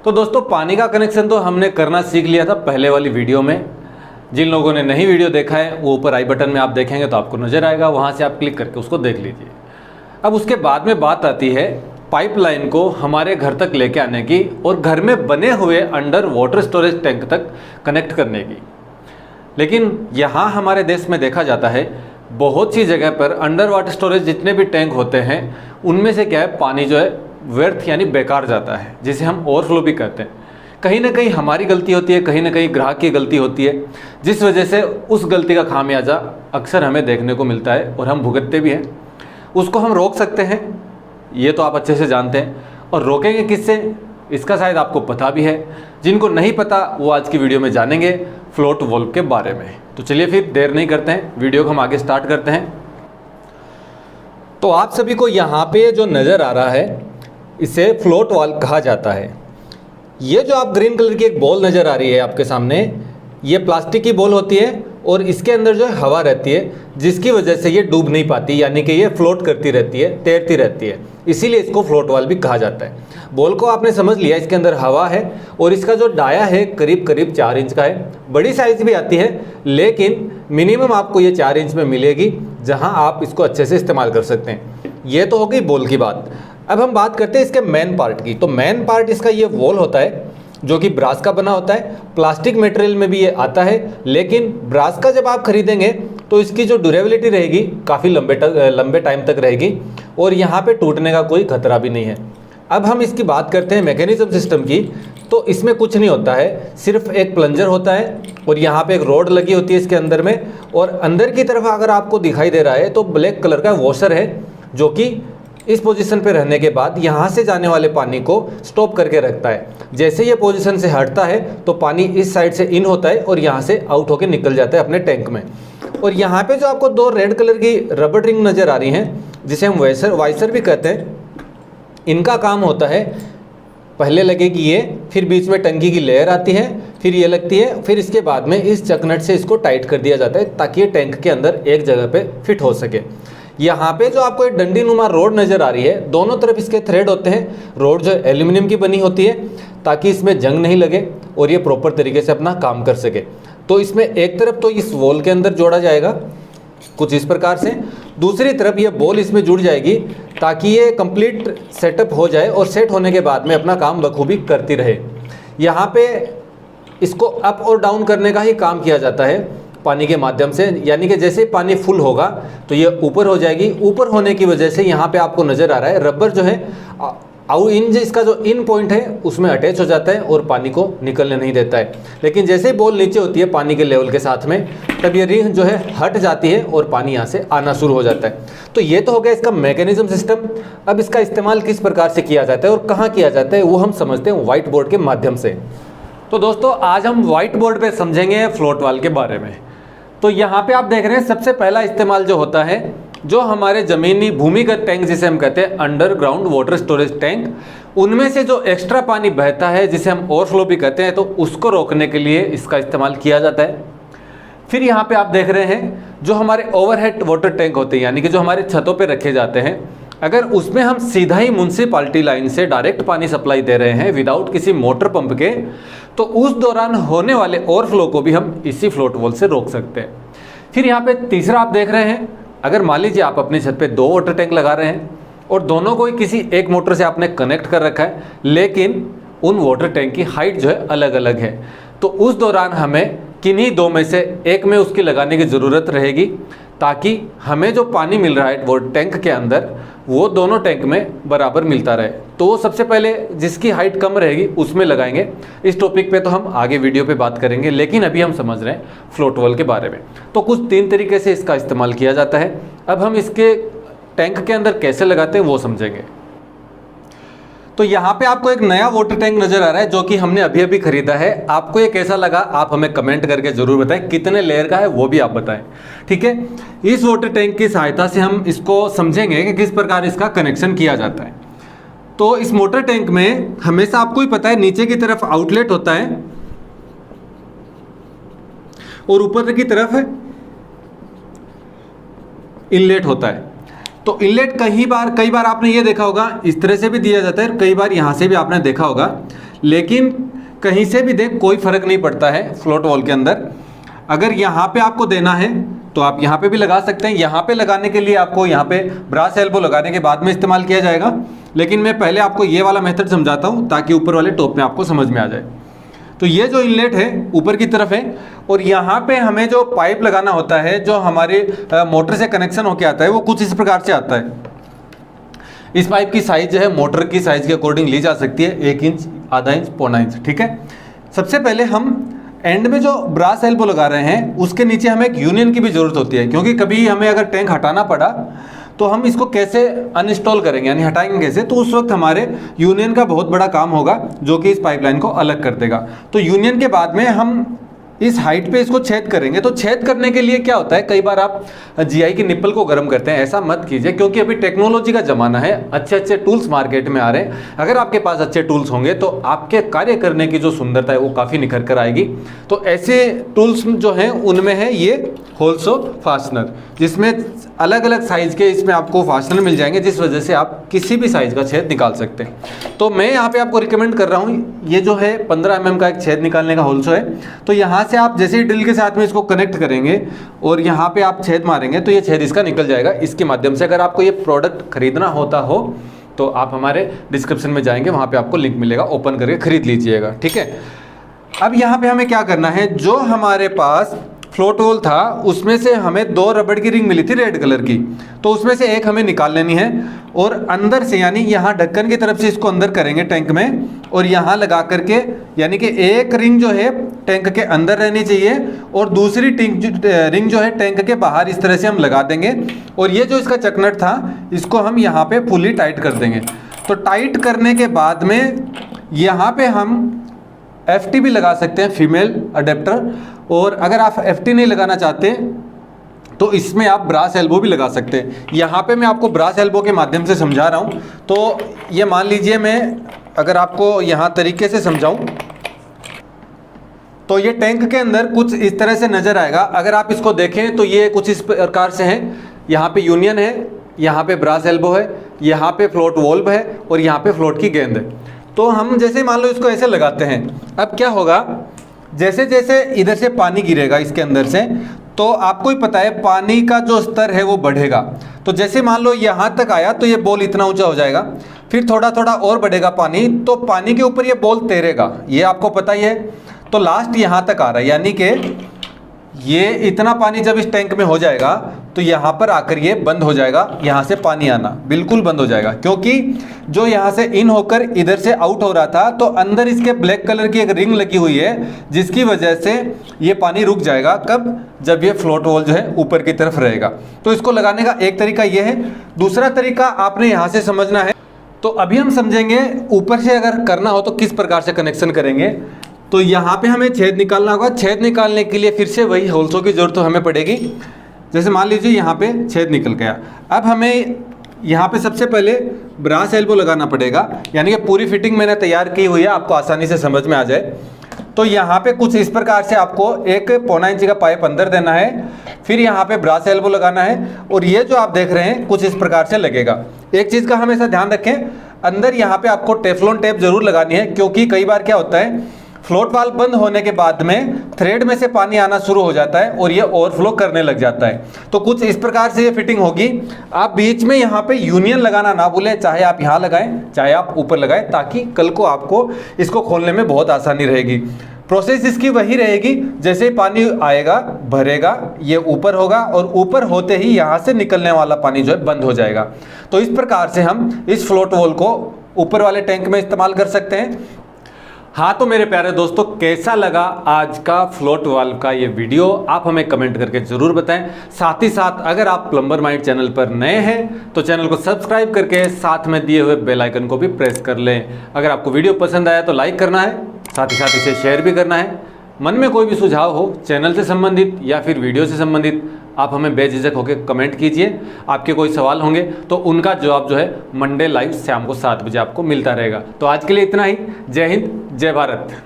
तो दोस्तों पानी का कनेक्शन तो हमने करना सीख लिया था पहले वाली वीडियो में। जिन लोगों ने नई वीडियो देखा है वो ऊपर आई बटन में आप देखेंगे तो आपको नज़र आएगा, वहाँ से आप क्लिक करके उसको देख लीजिए। अब उसके बाद में बात आती है पाइपलाइन को हमारे घर तक लेके आने की और घर में बने हुए अंडर वाटर स्टोरेज टैंक तक कनेक्ट करने की। लेकिन यहाँ हमारे देश में देखा जाता है बहुत सी जगह पर अंडर वाटर स्टोरेज जितने भी टैंक होते हैं उनमें से क्या है, पानी जो है व्यर्थ यानी बेकार जाता है, जिसे हम ओवरफ्लो भी कहते हैं। कहीं ना कहीं हमारी गलती होती है, कहीं ना कहीं ग्राहक की गलती होती है, जिस वजह से उस गलती का खामियाजा अक्सर हमें देखने को मिलता है और हम भुगतते भी हैं। उसको हम रोक सकते हैं, ये तो आप अच्छे से जानते हैं। और रोकेंगे किससे, इसका शायद आपको पता भी है। जिनको नहीं पता वो आज की वीडियो में जानेंगे फ्लोट वाल्व के बारे में। तो चलिए फिर देर नहीं करते हैं, वीडियो को हम आगे स्टार्ट करते हैं। तो आप सभी को यहाँ पे जो नज़र आ रहा है इसे फ्लोट वाल्व कहा जाता है। ये जो आप ग्रीन कलर की एक बॉल नज़र आ रही है आपके सामने, ये प्लास्टिक की बॉल होती है और इसके अंदर जो है हवा रहती है, जिसकी वजह से ये डूब नहीं पाती, यानी कि ये फ्लोट करती रहती है, तैरती रहती है, इसीलिए इसको फ्लोट वाल्व भी कहा जाता है। बॉल को आपने समझ लिया, इसके अंदर हवा है और इसका जो डाया है करीब करीब 4 इंच का है। बड़ी साइज भी आती है लेकिन मिनिमम आपको ये 4 इंच में मिलेगी, जहां आप इसको अच्छे से इस्तेमाल कर सकते हैं। ये तो हो गई बॉल की बात। अब हम बात करते हैं इसके मेन पार्ट की। तो मेन पार्ट इसका ये वॉल होता है जो कि ब्रास का बना होता है। प्लास्टिक मटेरियल में भी ये आता है, लेकिन ब्रास का जब आप खरीदेंगे तो इसकी जो ड्यूरेबिलिटी रहेगी काफ़ी लंबे टाइम तक रहेगी और यहाँ पे टूटने का कोई खतरा भी नहीं है। अब हम इसकी बात करते हैं मैकेनिज्म सिस्टम की। तो इसमें कुछ नहीं होता है, सिर्फ एक प्लंजर होता है और यहाँ पे एक रॉड लगी होती है इसके अंदर में, और अंदर की तरफ अगर आपको दिखाई दे रहा है तो ब्लैक कलर का वॉशर है, जो कि इस पोजीशन पे रहने के बाद यहाँ से जाने वाले पानी को स्टॉप करके रखता है। जैसे ये पोजीशन से हटता है तो पानी इस साइड से इन होता है और यहाँ से आउट होकर निकल जाता है अपने टैंक में। और यहाँ पे जो आपको 2 रेड कलर की रबर रिंग नज़र आ रही हैं, जिसे हम वाइसर भी कहते हैं, इनका काम होता है, पहले लगेगी ये, फिर बीच में टंकी की लेयर आती है, फिर ये लगती है, फिर इसके बाद में इस चकनट से इसको टाइट कर दिया जाता है ताकि ये टैंक के अंदर एक जगह पे फिट हो सके। यहाँ पे जो आपको एक डंडी नुमा रोड नज़र आ रही है, दोनों तरफ इसके थ्रेड होते हैं। रोड जो एल्यूमिनियम की बनी होती है ताकि इसमें जंग नहीं लगे और ये प्रॉपर तरीके से अपना काम कर सके। तो इसमें एक तरफ तो इस वॉल के अंदर जोड़ा जाएगा कुछ इस प्रकार से, दूसरी तरफ ये बॉल इसमें जुड़ जाएगी ताकि ये कंप्लीट सेटअप हो जाए और सेट होने के बाद में अपना काम बखूबी करती रहे। यहाँ पे इसको अप और डाउन करने का ही काम किया जाता है पानी के माध्यम से, यानी कि जैसे पानी फुल होगा तो ये ऊपर हो जाएगी। ऊपर होने की वजह से यहाँ पे आपको नज़र आ रहा है रबर जो है इसका जो इन पॉइंट है उसमें अटैच हो जाता है और पानी को निकलने नहीं देता है। लेकिन जैसे ही बॉल नीचे होती है पानी के लेवल के साथ में, तब ये रिंग जो है हट जाती है और पानी यहाँ से आना शुरू हो जाता है। तो ये तो हो गया इसका मैकेनिज्म सिस्टम। अब इसका इस्तेमाल किस प्रकार से किया जाता है और कहाँ किया जाता है वो हम समझते हैं व्हाइट बोर्ड के माध्यम से। तो दोस्तों आज हम व्हाइट बोर्ड पर समझेंगे फ्लोट वाल्व के बारे में। तो यहाँ पे आप देख रहे हैं सबसे पहला इस्तेमाल जो होता है, जो हमारे ज़मीनी भूमिगत टैंक जिसे हम कहते हैं अंडरग्राउंड वाटर स्टोरेज टैंक, उनमें से जो एक्स्ट्रा पानी बहता है जिसे हम ओवरफ्लो भी कहते हैं, तो उसको रोकने के लिए इसका इस्तेमाल किया जाता है। फिर यहाँ पे आप देख रहे हैं जो हमारे ओवरहेड वाटर टैंक होते हैं, यानी कि जो हमारे छतों पे रखे जाते हैं, अगर उसमें हम सीधा ही म्युनिसिपैलिटी लाइन से डायरेक्ट पानी सप्लाई दे रहे हैं विदाउट किसी मोटर पंप के, तो उस दौरान होने वाले ओवरफ्लो को भी हम इसी फ्लोट वाल्व से रोक सकते हैं। फिर यहाँ पे तीसरा आप देख रहे हैं, अगर मान लीजिए आप अपनी छत पे 2 वाटर टैंक लगा रहे हैं और दोनों को ही किसी एक मोटर से आपने कनेक्ट कर रखा है, लेकिन उन वाटर टैंक की हाइट जो है अलग अलग है, तो उस दौरान हमें किन्हीं 2 में से एक में उसकी लगाने की ज़रूरत रहेगी ताकि हमें जो पानी मिल रहा है वो टैंक के अंदर वो दोनों टैंक में बराबर मिलता रहे। तो वो सबसे पहले जिसकी हाइट कम रहेगी उसमें लगाएंगे। इस टॉपिक पे तो हम आगे वीडियो पे बात करेंगे, लेकिन अभी हम समझ रहे हैं फ्लोट वाल्व के बारे में। तो कुछ 3 तरीके से इसका इस्तेमाल किया जाता है। अब हम इसके टैंक के अंदर कैसे लगाते हैं वो समझेंगे। तो यहाँ पे आपको एक नया वाटर टैंक नज़र आ रहा है जो कि हमने अभी अभी खरीदा है। आपको ये कैसा लगा आप हमें कमेंट करके ज़रूर बताएं, कितने लेयर का है वो भी आप बताएं, ठीक है। इस वाटर टैंक की सहायता से हम इसको समझेंगे कि किस प्रकार इसका कनेक्शन किया जाता है। तो इस मोटर टैंक में हमेशा आपको ही पता है नीचे की तरफ आउटलेट होता है और ऊपर की तरफ इनलेट होता है। तो इनलेट कई बार आपने ये देखा होगा इस तरह से भी दिया जाता है, कई बार यहाँ से भी आपने देखा होगा, लेकिन कहीं से भी देख कोई फ़र्क नहीं पड़ता है फ्लोट वॉल के अंदर। अगर यहाँ पे आपको देना है तो आप यहाँ पे भी लगा सकते हैं। यहाँ पे लगाने के लिए आपको यहाँ पे ब्रास एल्बो लगाने के बाद में इस्तेमाल किया जाएगा, लेकिन मैं पहले आपको ये वाला मेथड समझाता हूँ ताकि ऊपर वाले टॉप में आपको समझ में आ जाए। तो ये जो इनलेट है ऊपर की तरफ है और यहाँ पे हमें जो पाइप लगाना होता है जो हमारे मोटर से कनेक्शन होके आता है वो कुछ इस प्रकार से आता है। इस पाइप की साइज जो है मोटर की साइज के अकॉर्डिंग ली जा सकती है, 1 इंच, आधा इंच, पौना इंच, ठीक है। सबसे पहले हम एंड में जो ब्रास एल्बो लगा रहे हैं उसके नीचे हमें एक यूनियन की भी ज़रूरत होती है, क्योंकि कभी हमें अगर टैंक हटाना पड़ा तो हम इसको कैसे अनइंस्टॉल करेंगे, यानी हटाएंगे कैसे, तो उस वक्त हमारे यूनियन का बहुत बड़ा काम होगा जो कि इस पाइपलाइन को अलग कर देगा। तो यूनियन के बाद में हम इस हाइट पे इसको छेद करेंगे। तो छेद करने के लिए क्या होता है, कई बार आप जीआई की निप्पल को गर्म करते हैं, ऐसा मत कीजिए क्योंकि अभी टेक्नोलॉजी का ज़माना है, अच्छे अच्छे टूल्स मार्केट में आ रहे हैं। अगर आपके पास अच्छे टूल्स होंगे तो आपके कार्य करने की जो सुंदरता है वो काफ़ी निखर कर आएगी। तो ऐसे टूल्स जो हैं उनमें है ये होल्सो फास्टनर, जिसमें अलग अलग साइज़ के इसमें आपको फास्टनर मिल जाएंगे, जिस वजह से आप किसी भी साइज़ का छेद निकाल सकते हैं। तो मैं यहाँ पे आपको रिकमेंड कर रहा हूँ, ये जो है 15 mm का एक छेद निकालने का होल्सो है। तो यहाँ से आप जैसे ही ड्रिल के साथ में इसको कनेक्ट करेंगे और यहाँ पे आप छेद मारेंगे तो ये छेद इसका निकल जाएगा। इसके माध्यम से अगर आपको ये प्रोडक्ट खरीदना होता हो तो आप हमारे डिस्क्रिप्शन में जाएंगे, वहाँ पे आपको लिंक मिलेगा, ओपन करके खरीद लीजिएगा, ठीक है। अब यहाँ पे हमें क्या करना है, जो हमारे पास फ्लोट वॉल था उसमें से हमें 2 रबड़ की रिंग मिली थी रेड कलर की, तो उसमें से एक हमें निकाल लेनी है और अंदर से यानी यहाँ ढक्कन की तरफ से इसको अंदर करेंगे टैंक में और यहाँ लगा करके, यानी कि एक रिंग जो है टैंक के अंदर रहनी चाहिए और दूसरी रिंग जो है टैंक के बाहर इस तरह से हम लगा देंगे। और ये जो इसका चकनट था इसको हम यहाँ पे फुली टाइट कर देंगे। तो टाइट करने के बाद में यहाँ पे हम FT भी लगा सकते हैं, फीमेल अडेप्टर, और अगर आप FT नहीं लगाना चाहते तो इसमें आप ब्रास एल्बो भी लगा सकते हैं। यहाँ पे मैं आपको ब्रास एल्बो के माध्यम से समझा रहा हूँ। तो ये मान लीजिए मैं अगर आपको यहाँ तरीके से समझाऊँ तो ये टैंक के अंदर कुछ इस तरह से नज़र आएगा। अगर आप इसको देखें तो ये कुछ इस प्रकार से है, यहाँ पे यूनियन है, यहाँ पे ब्रास एल्बो है, यहाँ पे फ्लोट वॉल्व है और यहाँ पे फ्लोट की गेंद है। तो हम जैसे मान लो इसको ऐसे लगाते हैं, अब क्या होगा, जैसे जैसे इधर से पानी गिरेगा इसके अंदर से तो आपको ही पता है पानी का जो स्तर है वो बढ़ेगा। तो जैसे मान लो यहाँ तक आया तो ये बॉल इतना ऊंचा हो जाएगा, फिर थोड़ा थोड़ा और बढ़ेगा पानी, तो पानी के ऊपर ये बॉल तैरेगा, ये आपको पता ही है। तो लास्ट यहाँ तक आ रहा है, यानी कि ये इतना पानी जब इस टैंक में हो जाएगा तो यहाँ पर आकर ये बंद हो जाएगा, यहाँ से पानी आना बिल्कुल बंद हो जाएगा, क्योंकि जो यहाँ से इन होकर इधर से आउट हो रहा था तो अंदर इसके ब्लैक कलर की एक रिंग लगी हुई है जिसकी वजह से ये पानी रुक जाएगा। कब, जब ये फ्लोट वॉल जो है ऊपर की तरफ रहेगा। तो इसको लगाने का एक तरीका ये है। दूसरा तरीका आपने यहाँ से समझना है। तो अभी हम समझेंगे ऊपर से अगर करना हो तो किस प्रकार से कनेक्शन करेंगे। तो यहाँ पे हमें छेद निकालना होगा। छेद निकालने के लिए फिर से वही होल्सों की ज़रूरत हमें पड़ेगी। जैसे मान लीजिए यहाँ पे छेद निकल गया, अब हमें यहाँ पे सबसे पहले ब्रास एल्बो लगाना पड़ेगा, यानी कि पूरी फिटिंग मैंने तैयार की हुई है, आपको आसानी से समझ में आ जाए। तो यहाँ पे कुछ इस प्रकार से आपको एक पौना इंच का पाइप अंदर देना है, फिर यहाँ पे ब्रास एल्बो लगाना है और ये जो आप देख रहे हैं कुछ इस प्रकार से लगेगा। एक चीज़ का हमेशा ध्यान रखें, अंदर यहाँ पे आपको टेफ्लॉन टेप जरूर लगानी है, क्योंकि कई बार क्या होता है फ्लोट वाल्व बंद होने के बाद में थ्रेड में से पानी आना शुरू हो जाता है और ये ओवरफ्लो करने लग जाता है। तो कुछ इस प्रकार से ये फिटिंग होगी। आप बीच में यहाँ पे यूनियन लगाना ना भूलें, चाहे आप यहाँ लगाएं चाहे आप ऊपर लगाएं, ताकि कल को आपको इसको खोलने में बहुत आसानी रहेगी। प्रोसेस इसकी वही रहेगी, जैसे ही पानी आएगा भरेगा ये ऊपर होगा और ऊपर होते ही यहाँ से निकलने वाला पानी जो है बंद हो जाएगा। तो इस प्रकार से हम इस फ्लोट वॉल को ऊपर वाले टैंक में इस्तेमाल कर सकते हैं। हाँ, तो मेरे प्यारे दोस्तों, कैसा लगा आज का फ्लोट वाल्व का ये वीडियो, आप हमें कमेंट करके ज़रूर बताएं। साथ ही साथ अगर आप प्लम्बर माइंड चैनल पर नए हैं तो चैनल को सब्सक्राइब करके साथ में दिए हुए बेल आइकन को भी प्रेस कर लें। अगर आपको वीडियो पसंद आया तो लाइक करना है, साथ ही साथ इसे शेयर भी करना है। मन में कोई भी सुझाव हो चैनल से संबंधित या फिर वीडियो से संबंधित, आप हमें बेझिझक होकर कमेंट कीजिए। आपके कोई सवाल होंगे तो उनका जवाब जो है मंडे लाइव शाम को 7 बजे आपको मिलता रहेगा। तो आज के लिए इतना ही। जय हिंद, जय भारत।